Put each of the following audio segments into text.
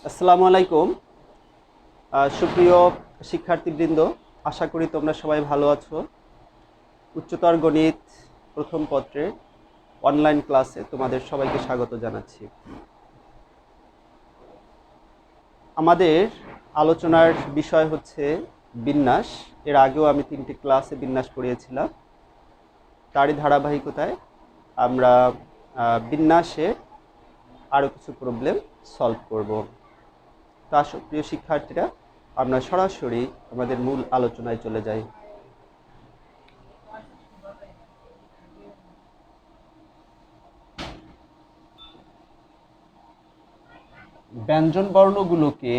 আসসালামু আলাইকুম। সুপ্রিয় শিক্ষার্থীবৃন্দ, আশা করি তোমরা সবাই ভালো আছো। উচ্চতর গণিত প্রথম পত্রের অনলাইন ক্লাসে তোমাদের সবাইকে স্বাগত জানাচ্ছি। আমাদের আলোচনার বিষয় হচ্ছে বিন্যাস। এর আগেও আমি 3টি ক্লাসে বিন্যাস পড়িয়েছিলাম। তারই ধারাবাহিকতায় আমরা বিন্যাসে আরও কিছু প্রবলেম সলভ করব। তা প্রিয় শিক্ষার্থীরা, আমরা সরাসরি আমাদের মূল আলোচনায় চলে যাই। ব্যঞ্জন বর্ণগুলোকে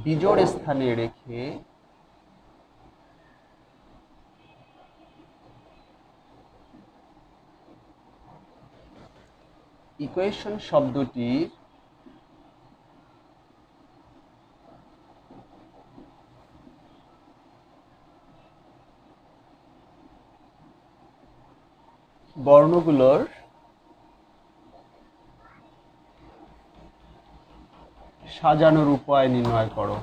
বিজোড় স্থানে রেখে ইকুয়েশন শব্দটির বর্ণগুলোর সাজানোর উপায় নির্ণয় করো।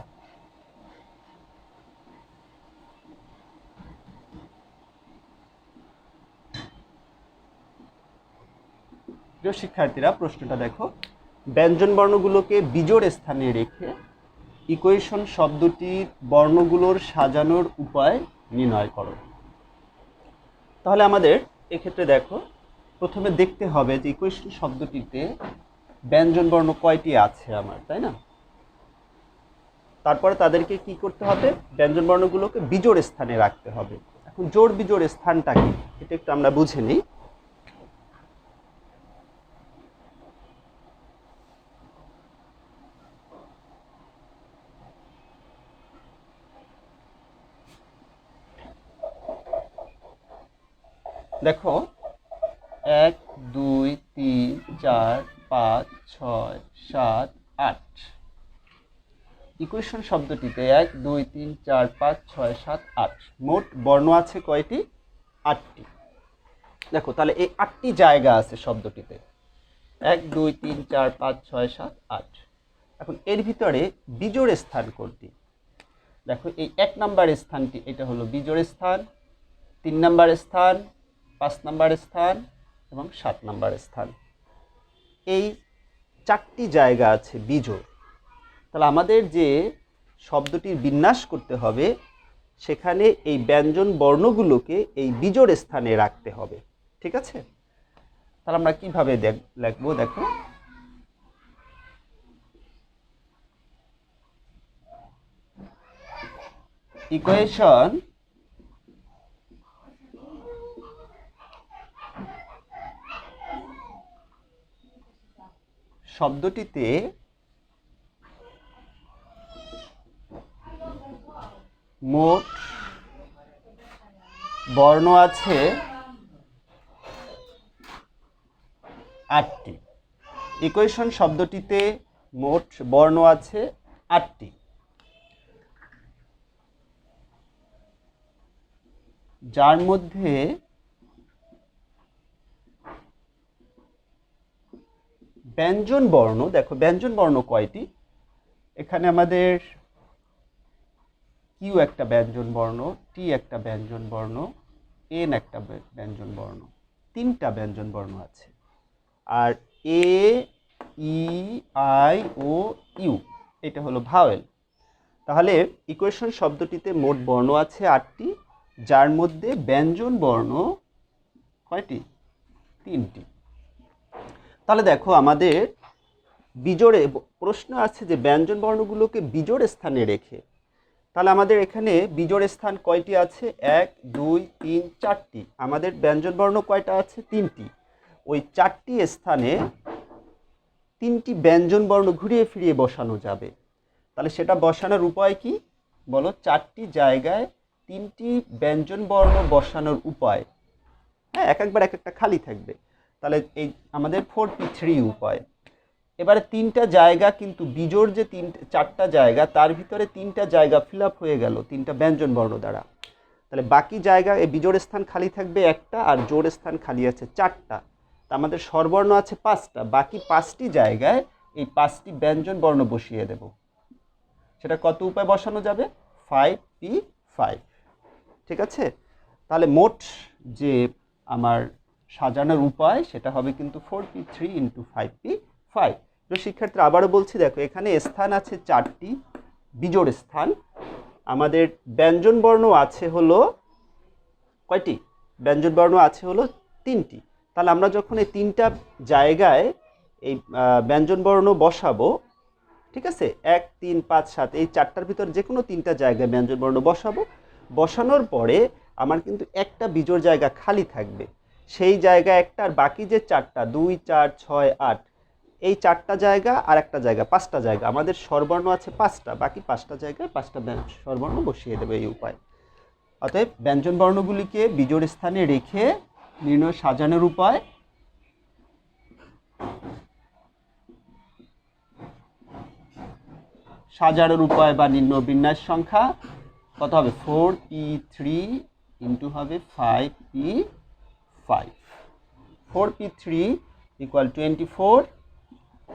প্রিয় শিক্ষার্থীরা, প্রশ্নটা দেখো। ব্যঞ্জন বর্ণগুলোকে বিজোড় স্থানে রেখে ইকুয়েশন শব্দটির বর্ণগুলোর সাজানোর উপায় নির্ণয় করো। তাহলে আমাদের এক্ষেত্রে দেখো, প্রথমে দেখতে হবে যে ইকুয়েশন শব্দটিতে ব্যঞ্জন বর্ণ কয়টি আছে আমার, তাই না? তারপরে তাদেরকে কি করতে হবে? ব্যঞ্জন বর্ণগুলোকে বিজোড় স্থানে রাখতে হবে। এখন জোড় বিজোড় স্থানটা কি, এটা একটু আমরা বুঝে নিই। দেখো, 1 2 3 4 5 6 7 8 ইকুয়েশন শব্দটিতে 1 2 3 4 5 6 7 8 মোট বর্ণ আছে কয়টি? 8টি। দেখো, তাহলে এই 8টি জায়গা আছে শব্দটিতে। 1 2 3 4 5 6 7 8। এখন এর ভিতরে বিজোড় স্থান কোনটি? দেখো, এই 1 নাম্বার স্থানটি, এটা হলো বিজোড় স্থান। 3 নাম্বার স্থান, 5 নাম্বার স্থান এবং 7 নাম্বার স্থান। এই 4টি জায়গা আছে বিজোড়। তাহলে আমাদের যে শব্দটির বিন্যাস করতে হবে, সেখানে এই ব্যঞ্জন বর্ণগুলোকে এই বিজোড় স্থানে রাখতে হবে। ঠিক আছে? তাহলে আমরা কিভাবে লিখবো? দেখো, ইকুয়েশন শব্দটিতে মোট বর্ণ আছে 8টি। ইকুয়েশন শব্দটিতে মোট বর্ণ আছে 8টি, যার মধ্যে ব্যঞ্জন বর্ণ, দেখো ব্যঞ্জন বর্ণ কয়টি? এখানে আমাদের কিউ একটা ব্যঞ্জন বর্ণ, টি একটা ব্যঞ্জন বর্ণ, এন একটা ব্যঞ্জন বর্ণ, 3টা ব্যঞ্জন বর্ণ আছে। আর এ, ই, আই ও ইউ, এটা হলো ভাওয়েল। তাহলে ইকুয়েশন শব্দটিতে মোট বর্ণ আছে 8টি, যার মধ্যে ব্যঞ্জন বর্ণ কয়টি? 3টি। তাহলে দেখো, আমাদের বিজোড়ে প্রশ্ন আছে যে ব্যঞ্জন বর্ণগুলোকে বিজোড় স্থানে রেখে, তাহলে আমাদের এখানে বিজোড় স্থান কয়টি আছে? 1 2 3 4টি। আমাদের ব্যঞ্জন বর্ণ কয়টা আছে? 3টি। ওই 4টি স্থানে 3টি ব্যঞ্জন বর্ণ ঘুরিয়ে ফিরিয়ে বসানো যাবে। তাহলে সেটা বসানোর উপায় কি বলো? 4টি জায়গায় 3টি ব্যঞ্জন বর্ণ বসানোর উপায়। হ্যাঁ, একবার এক একটা খালি থাকবে। তাহলে এই আমাদের 4p3 উপায়। এবারে 3টা জায়গা কিন্তু বিজোড় যে 4টা জায়গা, তার ভিতরে 3টা জায়গা ফিল আপ হয়ে গেল 3টা ব্যঞ্জন বর্ণ দ্বারা। তাহলে বাকি জায়গা এই বিজোড় স্থান খালি থাকবে একটা, আর জোড় স্থান খালি আছে চারটা। তা আমাদের স্বরবর্ণ আছে পাঁচটা, বাকি পাঁচটি জায়গায় এই পাঁচটি ব্যঞ্জন বর্ণ বসিয়ে দেব। সেটা কত উপায় বসানো যাবে? 5p5। ঠিক আছে, তাহলে মোট যে আমার সাজানোর উপায় সেটা হবে কিন্তু 4p3 ইন্টু 5p5। তো শিক্ষার্থীরা আবারও বলছি, দেখো এখানে স্থান আছে চারটি, বিজোড় স্থান। আমাদের ব্যঞ্জন বর্ণ আছে হলো কয়টি? ব্যঞ্জন বর্ণ আছে হলো তিনটি। তাহলে আমরা যখন এই তিনটা জায়গায় এই ব্যঞ্জন বর্ণ বসাবো, ঠিক আছে, 1 3 5 7 এই চারটার ভিতর যে কোনো তিনটা জায়গায় ব্যঞ্জন বর্ণ বসাবো। বসানোর পরে আমার কিন্তু একটা বিজোড় জায়গা খালি থাকবে, সেই জায়গা একটা, আর বাকি যে চারটা 2 4 6 8 এই চারটা জায়গা আর একটা জায়গা, পাঁচটা জায়গা আমাদের স্বরবর্ণ আছে পাঁচটা, বাকি পাঁচটা জায়গায় পাঁচটা স্বরবর্ণ বসিয়ে দেবে এই উপায়। অতএব ব্যঞ্জন বর্ণগুলিকে বিজোড় স্থানে রেখে নির্ণয় সাজানোর উপায় বা নির্ণয় বিন্যাস সংখ্যা কত হবে? 4p3 ইন্টু হবে 5p5। 4p3 ইকুয়াল 24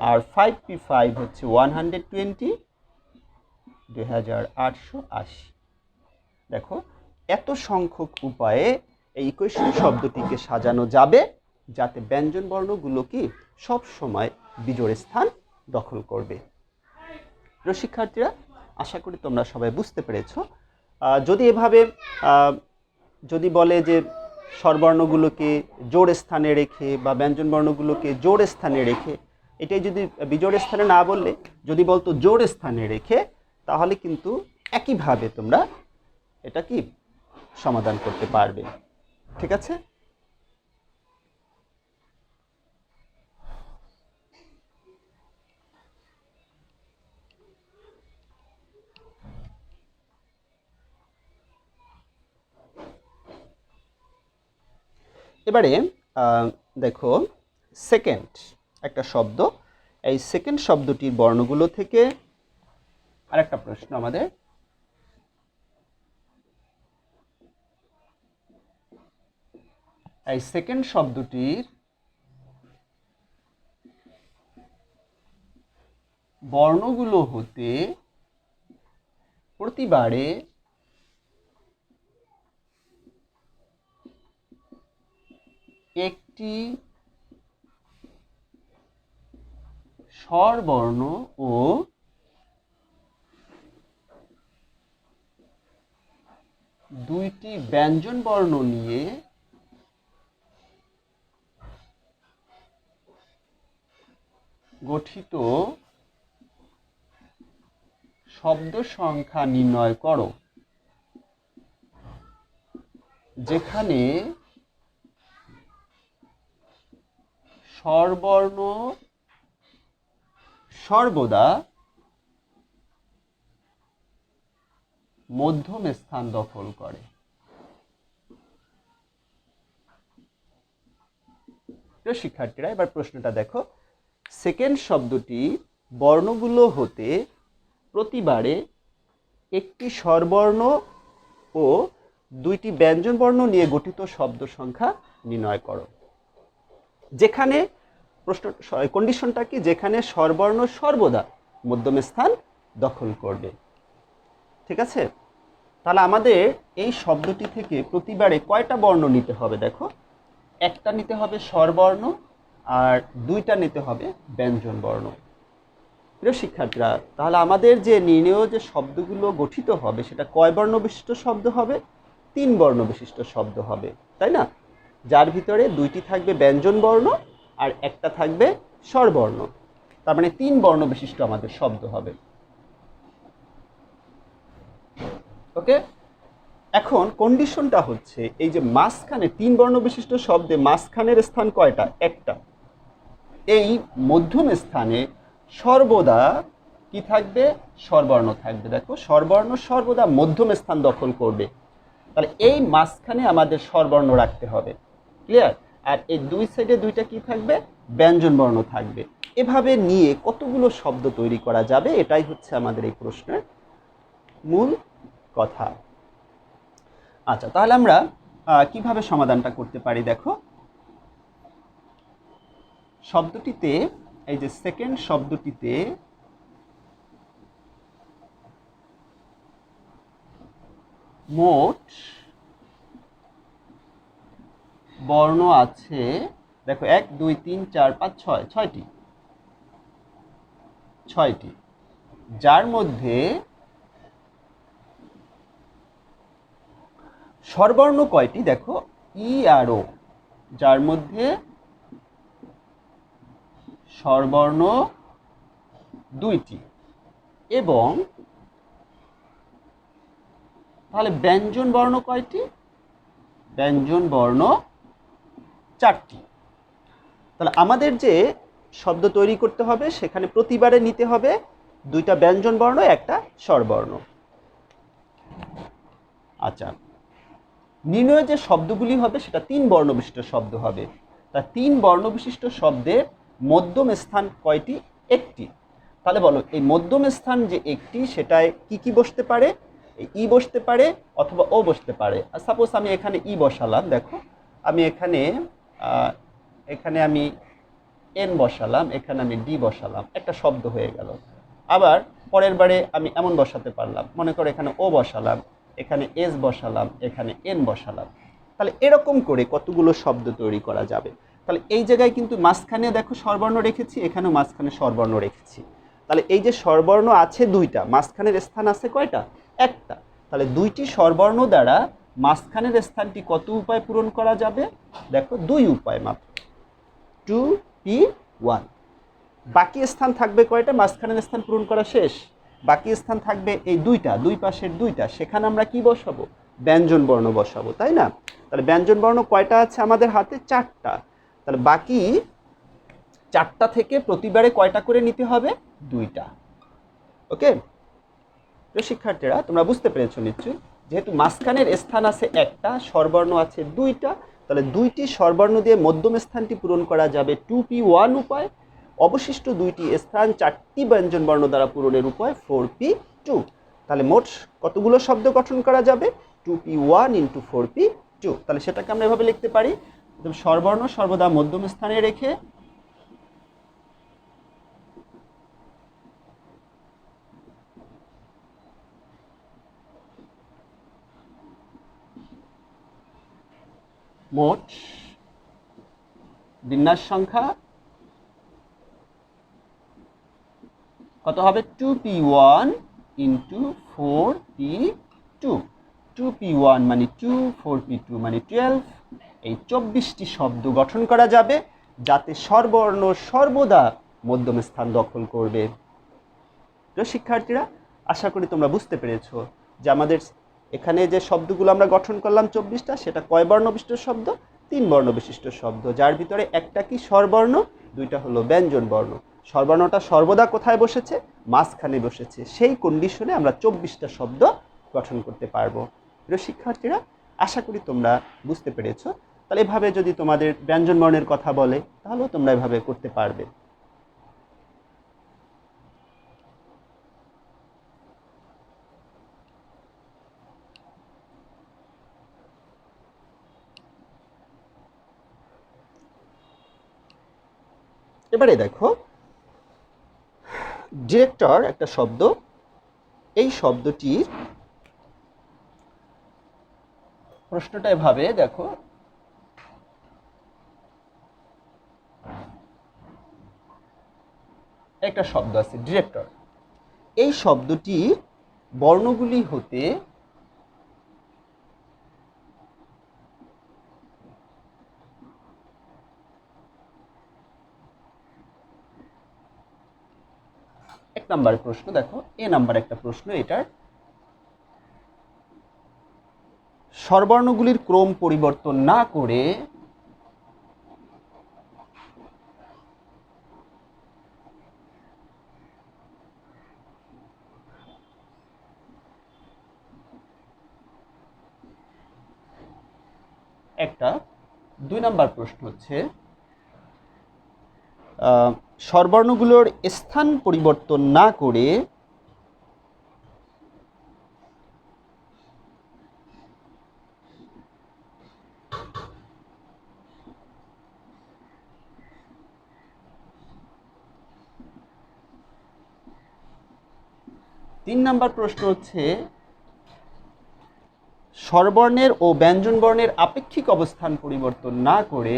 আর 5p5 হচ্ছে 120, 2880। দেখো এত সংখ্যক উপায়ে এই ইকুয়েশন শব্দটিকে সাজানো যাবে যাতে ব্যঞ্জন বর্ণগুলো কি সব সময় বিজোড় স্থান দখল করবে। প্রিয় শিক্ষার্থীরা, আশা করি তোমরা সবাই বুঝতে পেরেছো। যদি এভাবে যদি বলে যে স্বরবর্ণগুলোকে জোড় স্থানে রেখে বা ব্যঞ্জন বর্ণগুলোকে জোড় স্থানে রেখে, এটাই যদি বিজোড় স্থানে না বললে যদি বলতো জোড় স্থানে রেখে, তাহলে কিন্তু একইভাবে তোমরা এটা কি সমাধান করতে পারবে। ঠিক আছে? এবারে দেখো সেকেন্ড একটা শব্দ, এই সেকেন্ড শব্দটির বর্ণগুলো থেকে আরেকটা প্রশ্ন আমাদের। এই সেকেন্ড শব্দটির বর্ণগুলো হতে প্রতিবারে একটি স্বরবর্ণ ও দুইটি ব্যঞ্জন বর্ণ নিয়ে গঠিত শব্দ সংখ্যা নির্ণয় করো, যেখানে স্বরবর্ণ সর্বদা মধ্যম স্থান দখল করে। প্রিয় শিক্ষার্থীরা, এবার প্রশ্নটা দেখো, সেকেন্ড শব্দটি বর্ণগুলো হতে প্রতিবারে একটি স্বরবর্ণ ও দুইটি ব্যঞ্জন বর্ণ নিয়ে গঠিত শব্দ সংখ্যা নির্ণয় করো, যেখানে প্রশ্ন কন্ডিশনটা কি? যেখানে স্বরবর্ণ সর্বদা মধ্যম স্থান দখল করবে। ঠিক আছে, তাহলে আমাদের এই শব্দটি থেকে প্রতিবারে কয়টা বর্ণ নিতে হবে? দেখো, একটা নিতে হবে স্বরবর্ণ আর দুইটা নিতে হবে ব্যঞ্জন বর্ণ। প্রিয় শিক্ষার্থীরা, তাহলে আমাদের যে নির্ণেয় যে শব্দগুলো গঠিত হবে সেটা কয় বর্ণ বিশিষ্ট শব্দ হবে? 3 বর্ণ বিশিষ্ট শব্দ হবে, তাই না? যার ভিতরে দুইটি থাকবে ব্যঞ্জন বর্ণ আর একটা থাকবে স্বরবর্ণ, তার মানে 3 বর্ণ বিশিষ্ট আমাদের শব্দ হবে। ওকে, এখন কন্ডিশনটা হচ্ছে এই যে মাঝখানে 3 বর্ণ বিশিষ্ট শব্দে মাঝখানের স্থান কয়টা? একটা। এই মধ্যম স্থানে সর্বদা কি থাকবে? স্বরবর্ণ থাকবে। দেখো, স্বরবর্ণ সর্বদা মধ্যম স্থান দখল করবে, তাহলে এই মাঝখানে আমাদের স্বরবর্ণ রাখতে হবে। ক্লিয়ার? আর এই দুই সাইডে দুইটা কি থাকবে? ব্যঞ্জন বর্ণ থাকবে। এভাবে নিয়ে কতগুলো শব্দ তৈরি করা যাবে, এটাই হচ্ছে আমাদের এই প্রশ্নের মূল কথা। আচ্ছা, তাহলে আমরা কিভাবে সমাধানটা করতে পারি দেখো। শব্দটিতে এই যে সেকেন্ড শব্দটিতে মোট বর্ণ আছে দেখো 1 2 3 4 5 6 ছয়টি, যার মধ্যে স্বরবর্ণ কয়টি দেখো ই আর ও, যার মধ্যে স্বরবর্ণ 2টি এবং তাহলে ব্যঞ্জন বর্ণ কয়টি? ব্যঞ্জন বর্ণ 4টি। তাহলে আমাদের যে শব্দ তৈরি করতে হবে সেখানে প্রতিবারে নিতে হবে 2টা ব্যঞ্জন বর্ণ, একটা স্বরবর্ণ। আচ্ছা, নির্ণয় যে শব্দগুলি হবে সেটা 3 বর্ণ বিশিষ্ট শব্দ হবে। তা 3 বর্ণ বিশিষ্ট শব্দের মধ্যম স্থান কয়টি? একটি। তাহলে বলো এই মধ্যম স্থান যে একটি সেটায় কি কি বসতে পারে? ই বসতে পারে অথবা ও বসতে পারে। আর সাপোজ আমি এখানে ই বসালাম, দেখো আমি এখানে আমি এন বসালাম, এখানে আমি ডি বসালাম, একটা শব্দ হয়ে গেল। আবার পরের বারে আমি এমন বসাতে পারলাম, মনে করো এখানে ও বসালাম, এখানে এস বসালাম, এখানে এন বসালাম। তাহলে এরকম করে কতগুলো শব্দ তৈরি করা যাবে। তাহলে এই জায়গায় কিন্তু মাঝখানে দেখো স্বরবর্ণ রেখেছি, এখানেও মাঝখানে স্বরবর্ণ রেখেছি। তাহলে এই যে স্বরবর্ণ আছে 2টা, মাঝখানের স্থান আছে কয়টা? একটা। তাহলে 2টি স্বরবর্ণ দ্বারা মাঝখানের স্থানটি কত উপায় পূরণ করা যাবে? দেখো 2 উপায় মাত্র, 2p1। বাকি স্থান থাকবে কয়টা? মাঝখানের স্থান পূরণ করা শেষ, বাকি স্থান থাকবে এই 2টা, দুই পাশের 2টা, সেখানে আমরা কি বসাবো? ব্যঞ্জন বর্ণ বসাবো, তাই না? তাহলে ব্যঞ্জন বর্ণ কয়টা আছে আমাদের হাতে? 4টা। তাহলে বাকি 4টা থেকে প্রতিবারে কয়টা করে নিতে হবে? 2টা। ওকে, তো শিক্ষার্থীরা তোমরা বুঝতে পেরেছো নিশ্চয়ই। যেহেতু মাঝখানের স্থান আছে একটা, স্বরবর্ণ আছে 2টা, তাহলে 2টি স্বরবর্ণ দিয়ে মধ্যম স্থানটি পূরণ করা যাবে 2p1 উপায়। অবশিষ্ট 2টি স্থান 4টি ব্যঞ্জন বর্ণ দ্বারা পূরণের উপায় 4p2। তাহলে মোট কতগুলো শব্দ গঠন করা যাবে? 2p1 × 4p2। তাহলে সেটাকে আমরা এভাবে লিখতে পারি, স্বরবর্ণ সর্বদা মধ্যম স্থানে রেখে মোট বিন্যাস সংখ্যা কত হবে? 2p1 × 4p2। 2p1 মানে 2, 4p2 মানে 12। এই 24টি শব্দ গঠন করা যাবে যাতে স্বরবর্ণ সর্বদা মধ্যম স্থান দখল করবে। তো শিক্ষার্থীরা, আশা করি তোমরা বুঝতে পেরেছো যে আমাদের এখানে যে শব্দগুলো আমরা গঠন করলাম 24টা, সেটা কয় বর্ণ বিশিষ্ট শব্দ? 3 বর্ণ বিশিষ্ট শব্দ, যার ভিতরে একটা কি স্বরবর্ণ, 2টা হলো ব্যঞ্জন বর্ণ। স্বরবর্ণটা সর্বদা কোথায় বসেছে? মাঝখানে বসেছে। সেই কন্ডিশনে আমরা 24টা শব্দ গঠন করতে পারবো। প্রিয় শিক্ষার্থীরা, আশা করি তোমরা বুঝতে পেরেছো। তাহলে এভাবে যদি তোমাদের ব্যঞ্জন বর্ণের কথা বলে তাহলেও তোমরা এভাবে করতে পারবে। এবারে দেখো, ডিরেক্টর একটা শব্দ, এই শব্দটির প্রশ্নটা এভাবে দেখো, একটা শব্দ আছে ডিরেক্টর, এই শব্দটির বর্ণগুলি হতে এক নাম্বার প্রশ্ন দেখো, এ নাম্বার একটা প্রশ্ন, এটার স্বরবর্ণগুলির ক্রম পরিবর্তন না করে একটা। 2 নাম্বার প্রশ্ন হচ্ছে স্বরবর্ণগুলোর স্থান পরিবর্তন না করে 3 নাম্বার প্রশ্ন হচ্ছে স্বরবর্ণের ও ব্যঞ্জনবর্ণের আপেক্ষিক অবস্থান পরিবর্তন না করে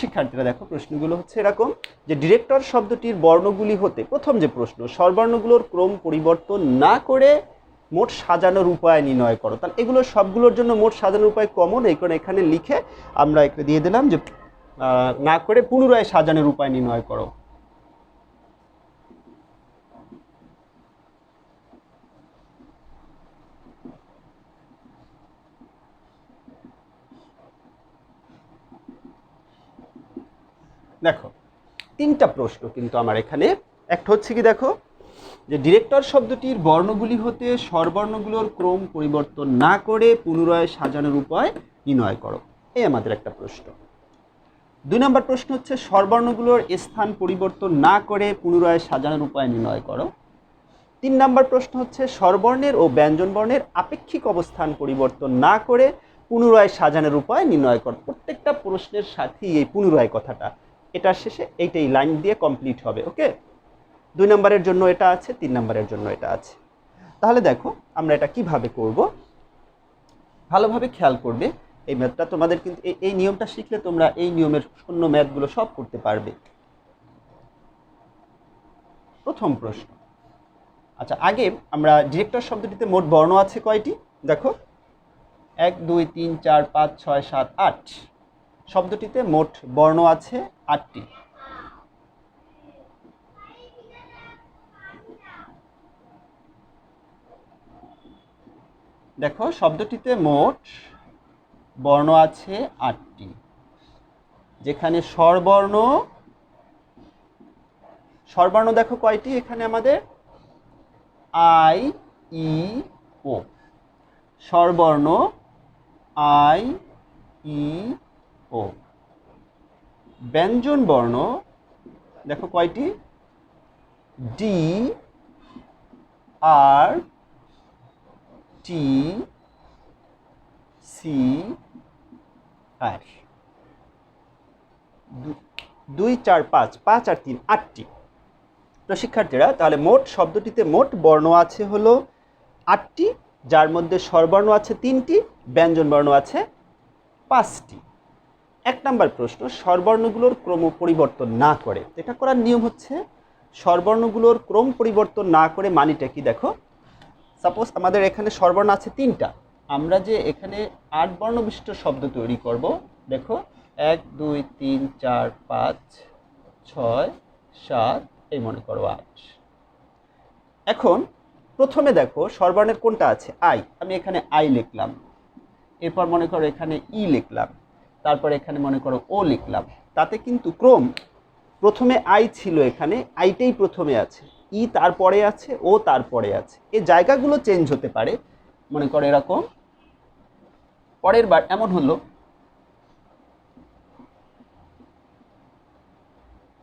শিক্ষার্থীরা দেখো প্রশ্নগুলো হচ্ছে এরকম যে ডিরেক্টর শব্দটির বর্ণগুলি হতে প্রথম যে প্রশ্ন স্বরবর্ণগুলোর ক্রম পরিবর্তন না করে মোট সাজানোর উপায় নির্ণয় করো। তাহলে এগুলো সবগুলোর জন্য মোট সাজানোর উপায় কমন, এই কারণে এখানে লিখে আমরা একটা দিয়ে দিলাম যে না করে পুনরায় সাজানোর উপায় নির্ণয় করো। দেখো 3টা প্রশ্ন কিন্তু আমার এখানে। একটা হচ্ছে কি দেখো যে ডিরেক্টর শব্দটির বর্ণগুলি হতে স্বরবর্ণগুলোর ক্রম পরিবর্তন না করে পুনরায় সাজানোর উপায় নির্ণয় করো, এই আমাদের একটা প্রশ্ন। 2 নম্বর প্রশ্ন হচ্ছে স্বরবর্ণগুলোর স্থান পরিবর্তন না করে পুনরায় সাজানোর উপায় নির্ণয় করো। 3 নম্বর প্রশ্ন হচ্ছে স্বরবর্ণের ও ব্যঞ্জনবর্ণের আপেক্ষিক অবস্থান পরিবর্তন না করে পুনরায় সাজানোর উপায় নির্ণয় করো। প্রত্যেকটা প্রশ্নের সাথেই এই পুনরায় কথাটা, এটার শেষে এইটাই লাইন দিয়ে কমপ্লিট হবে। ওকে, 2 নম্বরের জন্য এটা আছে, 3 নম্বরের জন্য এটা আছে। তাহলে দেখো আমরা এটা কিভাবে করব, ভালোভাবে খেয়াল করবে। এই ম্যাথটা তোমাদের কিন্তু এই নিয়মটা শিখলে তোমরা এই নিয়মের শূন্য ম্যাথগুলো সব করতে পারবে। প্রথম প্রশ্ন, আচ্ছা আগে আমরা ডিরেক্টর শব্দটিতে মোট বর্ণ আছে কয়টি দেখো, 1 2 3 4 5 6 7 8। শব্দটিতে মোট বর্ণ আছে 8টি। দেখো শব্দটিতে মোট বর্ণ আছে 8টি, যেখানে স্বরবর্ণ দেখো কয়টি এখানে আমাদের, আই ই ও। স্বরবর্ণ আই ই ও। ব্যঞ্জন বর্ণ দেখো কয়টি, ডি আর টি সি আর। 2 4 5 5 আর 3 8টি। তো শিক্ষার্থীরা তাহলে মোট শব্দটিতে মোট বর্ণ আছে হলো 8টি, যার মধ্যে স্বরবর্ণ আছে 3টি, ব্যঞ্জন বর্ণ আছে 5টি। 1 নম্বর প্রশ্ন স্বরবর্ণগুলোর ক্রম পরিবর্তন না করে, এটা করার নিয়ম হচ্ছে স্বরবর্ণগুলোর ক্রম পরিবর্তন না করে মানেটা কি দেখো, সাপোজ আমাদের এখানে স্বরবর্ণ আছে 3টা, আমরা যে এখানে 8 বর্ণ বিশিষ্ট শব্দ তৈরি করব। দেখো 1 2 3 4 5 6 7, এই মনে করো 8। এখন প্রথমে দেখো স্বরবর্ণের কোনটা আছে, আই, আমি এখানে আই লিখলাম। এরপর মনে করো এখানে ই লিখলাম, তারপর এখানে মনে করো ও লিখলাম। তাতে কিন্তু ক্রম, প্রথমে আই ছিল, এখানে আইটাই প্রথমে আছে, ই তারপরে আছে, ও তারপরে আছে। এই জায়গাগুলো চেঞ্জ হতে পারে। মনে করো এরকম, পরের বার এমন হলো,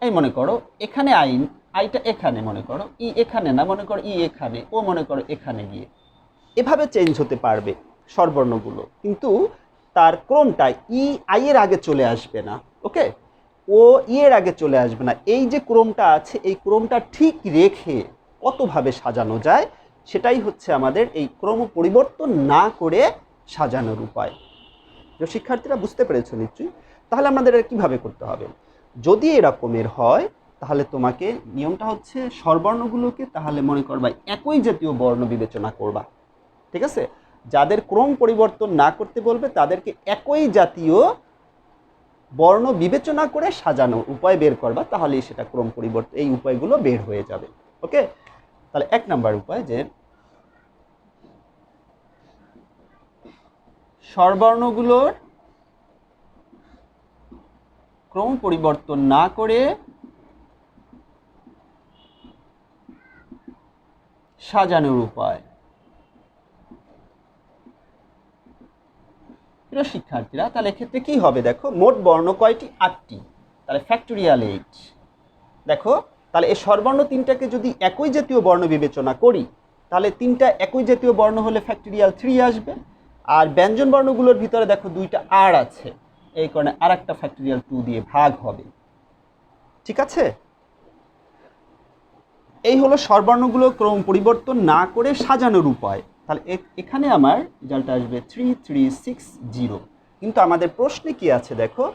এই মনে করো এখানে আইটা এখানে, মনে করো ই এখানে না, মনে করো ই এখানে, ও মনে করো এখানে গিয়ে, এভাবে চেঞ্জ হতে পারবে স্বরবর্ণগুলো, কিন্তু তার ক্রমটা ই আই এর আগে চলে আসবে না। ওকে, ও ই এর আগে চলে আসবে না। এই যে ক্রমটা আছে, এই ক্রমটা ঠিক রেখে কতভাবে সাজানো যায়, সেটাই হচ্ছে আমাদের এই ক্রম পরিবর্তন না করে সাজানোর উপায়। তো শিক্ষার্থীরা বুঝতে পেরেছো নিশ্চয়ই। তাহলে আমাদের কিভাবে করতে হবে, যদি এরকমের হয় তাহলে তোমাকে নিয়মটা হচ্ছে স্বরবর্ণগুলোকে তাহলে মনে করবা একই জাতীয় বর্ণ বিবেচনা করবা। ঠিক আছে, যাদের ক্রম পরিবর্তন না করতে বলবে তাদেরকে একই জাতীয় বর্ণ বিবেচনা করে সাজানোর উপায় বের করবা, তাহলেই সেটা ক্রম পরিবর্তন, এই উপায়গুলো বের হয়ে যাবে। ওকে, তাহলে 1 নাম্বার উপায় যে স্বরবর্ণগুলোর ক্রম পরিবর্তন না করে সাজানোর উপায়। প্রিয় শিক্ষার্থীরা তাহলে এক্ষেত্রে কি হবে দেখো, মোট বর্ণ কয়টি, 8টি, তাহলে ফ্যাক্টোরিয়াল 8। দেখো তাহলে এই স্বরবর্ণ তিনটাকে যদি একই জাতীয় বর্ণ বিবেচনা করি তাহলে তিনটা একই জাতীয় বর্ণ হলে ফ্যাক্টরিয়াল 3 আসবে। আর ব্যঞ্জন বর্ণগুলোর ভিতরে দেখো দুইটা আর আছে, এই কারণে আর একটা ফ্যাক্টরিয়াল 2 দিয়ে ভাগ হবে। ঠিক আছে, এই হলো স্বরবর্ণগুলো ক্রম পরিবর্তন না করে সাজানোর উপায়। তাহলে এখানে আমার রেজাল্ট আসবে 3360। কিন্তু আমাদের প্রশ্নে কি আছে দেখো,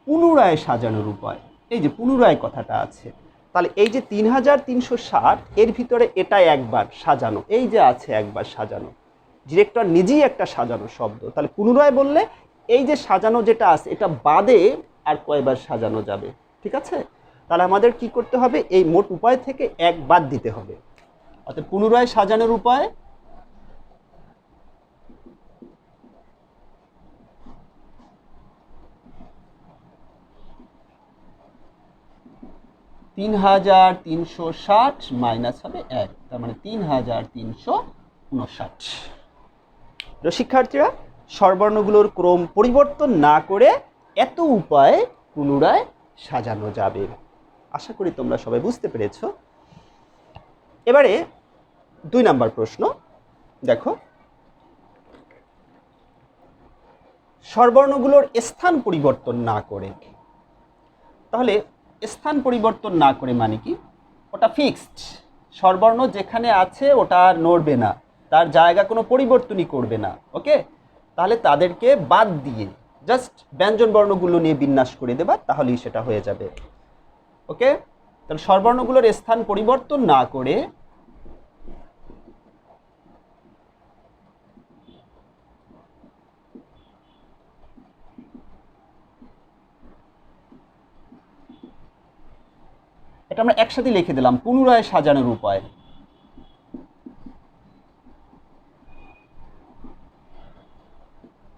পুনরায় সাজানোর উপায়। এই যে পুনরায় কথাটা আছে, তাহলে এই যে 3360 এর ভিতরে এটা একবার সাজানো, এই যে আছে একবার সাজানো, ডিরেক্টর নিজেই একটা সাজানো শব্দ। তাহলে পুনরায় বললে এই যে সাজানো যেটা আছে এটা বাদে আর কয়বার সাজানো যাবে। ঠিক আছে, তাহলে আমাদের কি করতে হবে, এই মোট উপায় থেকে এক বাদ দিতে হবে। অর্থাৎ পুনরায় সাজানোর উপায় 3360 মাইনাস হবে 1, তার মানে 3359। শিক্ষার্থীরা, স্বরবর্ণগুলোর ক্রম পরিবর্তন না করে এত উপায়ে পুনরায় সাজানো যাবে। আশা করি তোমরা সবাই বুঝতে পেরেছ। এবারে 2 নাম্বার প্রশ্ন দেখো, স্বরবর্ণগুলোর স্থান পরিবর্তন না করে। তাহলে স্থান পরিবর্তন না করে মানে কি, ওটা ফিক্সড, স্বরবর্ণ যেখানে আছে ওটা আর নড়বে না, তার জায়গা কোনো পরিবর্তনই করবে না। ওকে, তাহলে তাদেরকে বাদ দিয়ে জাস্ট ব্যঞ্জন বর্ণগুলো নিয়ে বিন্যাস করে দেবা, তাহলেই সেটা হয়ে যাবে। ওকে, তাহলে স্বরবর্ণগুলোর স্থান পরিবর্তন না করে এটা আমরা একসাথে লিখে দিলাম, পুনরায় সাজানোর উপায়।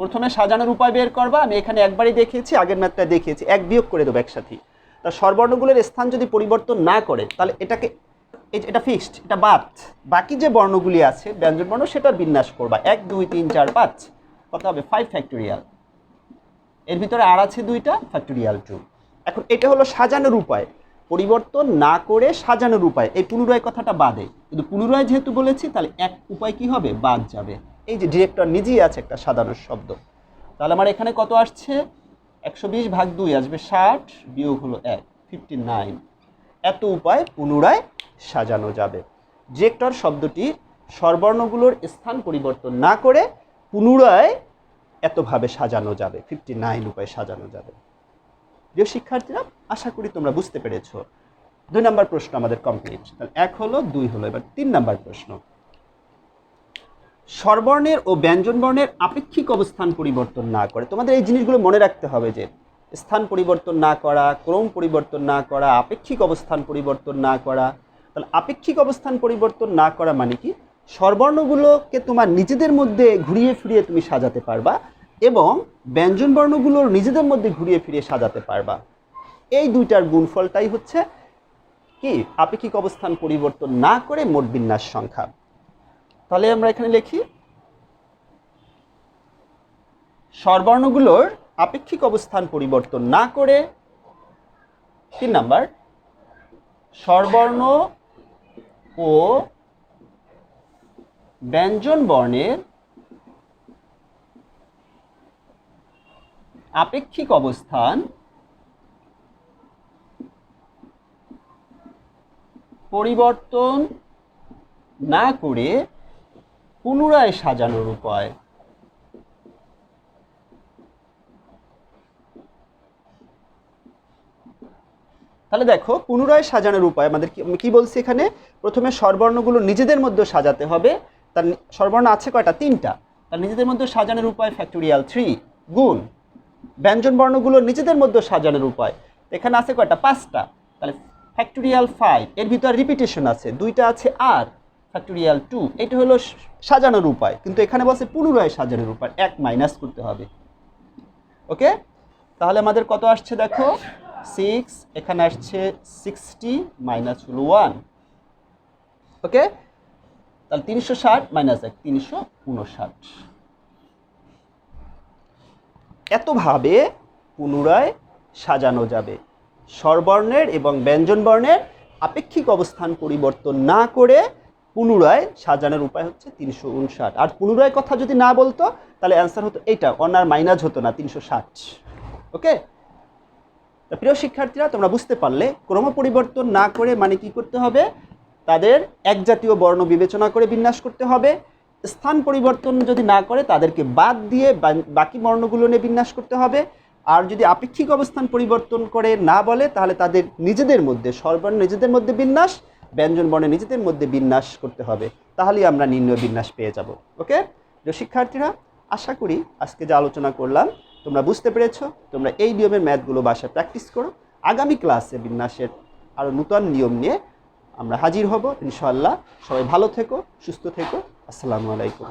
প্রথমে সাজানোর উপায় বের করবা, আমি এখানে একবারই দেখিয়েছি, আগের ম্যাথটা দেখিয়েছি, এক বিয়োগ করে দেবো একসাথে। তা স্বরবর্ণগুলোর স্থান যদি পরিবর্তন না করে তাহলে এটাকে, এটা ফিক্সড, এটা বাদ, বাকি যে বর্ণগুলি আছে ব্যঞ্জন বর্ণ সেটার বিন্যাস করবা 1 2 3 4 5, কত হবে 5 ফ্যাক্টোরিয়াল, এর ভিতরে আর আছে 2টা ফ্যাক্টোরিয়াল 2। এখন এটা হলো সাজানোর উপায়, পরিবর্তন না করে সাজানোর উপায়, এই পুনরায় কথাটা বাদে, কিন্তু পুনরায় যেহেতু বলেছি তাহলে এক উপায় কি হবে, বাদ যাবে। এই যে ডিরেক্টর নিজেই আছে একটা সাধারণ শব্দ, তাহলে আমার এখানে কত আসছে, 120 ভাগ 2 আসবে 60, বিয়োগ হলো 1, 59। এত উপায় পুনরায় সাজানো যাবে। ডিরেক্টর শব্দটি স্বরবর্ণগুলোর স্থান পরিবর্তন না করে পুনরায় এতভাবে সাজানো যাবে, 59 উপায় সাজানো যাবে। প্রিয় শিক্ষার্থীরা, আশা করি তোমরা বুঝতে পেরেছো। 2 নাম্বার প্রশ্ন আমাদের কমপ্লিট। তাহলে 1 হলো, 2 হলো, এবার 3 নাম্বার প্রশ্ন। স্বরবর্ণের ও ব্যঞ্জন বর্ণের আপেক্ষিক অবস্থান পরিবর্তন না করে, তোমাদের এই জিনিসগুলো মনে রাখতে হবে যে স্থান পরিবর্তন না করা, ক্রম পরিবর্তন না করা, আপেক্ষিক অবস্থান পরিবর্তন না করা। তাহলে আপেক্ষিক অবস্থান পরিবর্তন না করা মানে কি, স্বরবর্ণগুলোকে তোমার নিজেদের মধ্যে ঘুরিয়ে ফিরিয়ে তুমি সাজাতে পারবা এবং ব্যঞ্জন বর্ণগুলোর নিজেদের মধ্যে ঘুরিয়ে ফিরিয়ে সাজাতে পারবা। এই দুইটার গুণফলটাই হচ্ছে কি, আপেক্ষিক অবস্থান পরিবর্তন না করে মোট বিন্যাস সংখ্যা। তাহলে আমরা এখানে লিখি, স্বরবর্ণগুলোর আপেক্ষিক অবস্থান পরিবর্তন না করে, 3 নাম্বার, স্বরবর্ণ ও ব্যঞ্জন বর্ণের আপেক্ষিক অবস্থান পরিবর্তন না করে পুনরায় সাজানোর উপায়। তাহলে দেখো, পুনরায় সাজানোর উপায় আমাদের কি বলছি এখানে, প্রথমে স্বরবর্ণগুলো নিজেদের মধ্যে সাজাতে হবে। তার স্বরবর্ণ আছে কয়টা, 3টা, তার নিজেদের মধ্যে সাজানোর উপায় ফ্যাক্টোরিয়াল 3 গুণ ব্যঞ্জন বর্ণগুলো নিজেদের মধ্যে সাজানোর উপায়, এখানে আছে কয়টা, 5টা, তাহলে ফ্যাক্টোরিয়াল 5, এর ভিতর রিপিটেশন আছে, 2টা আছে আর ফ্যাক্টোরিয়াল 2। এটা হলো সাজানোর উপায়, কিন্তু এখানে বলছে পুনরায় সাজানোর উপায়, 1 মাইনাস করতে হবে। ওকে, তাহলে আমাদের কত আসছে দেখো, 6, এখানে আসছে 60 মাইনাস হলো 1। ওকে, তাহলে 360 মাইনাস 1, 359। এতভাবে পুনরায় সাজানো যাবে। স্বরবর্ণের এবং ব্যঞ্জনবর্ণের আপেক্ষিক অবস্থান পরিবর্তন না করে পুনরায় সাজানোর উপায় হচ্ছে 359। আর পুনরায় কথা যদি না বলতো তাহলে অ্যান্সার হতো এইটা, অনার মাইনাস হতো না 360। ওকে, তা প্রিয় শিক্ষার্থীরা, তোমরা বুঝতে পারলে ক্রম পরিবর্তন না করে মানে কি করতে হবে, তাদের একজাতীয় বর্ণ বিবেচনা করে বিন্যাস করতে হবে। স্থান পরিবর্তন যদি না করে তাদেরকে বাদ দিয়ে বাকি বর্ণগুলো নিয়ে বিন্যাস করতে হবে। আর যদি আপেক্ষিক অবস্থান পরিবর্তন করে না বলে তাহলে তাদের নিজেদের মধ্যে স্বরবর্ণ নিজেদের মধ্যে বিন্যাস, ব্যঞ্জন বর্ণে নিজেদের মধ্যে বিন্যাস করতে হবে, তাহলেই আমরা নির্ণয় বিন্যাস পেয়ে যাব। ওকে প্রিয় শিক্ষার্থীরা, আশা করি আজকে যে আলোচনা করলাম তোমরা বুঝতে পেরেছো। তোমরা এই নিয়মের ম্যাথগুলো বাসায় প্র্যাকটিস করো। আগামী ক্লাসে বিন্যাসের আরও নূতন নিয়ম নিয়ে আমরা হাজির হব ইনশাআল্লাহ। সবাই ভালো থেকো, সুস্থ থেকো। আসসালামু আলাইকুম।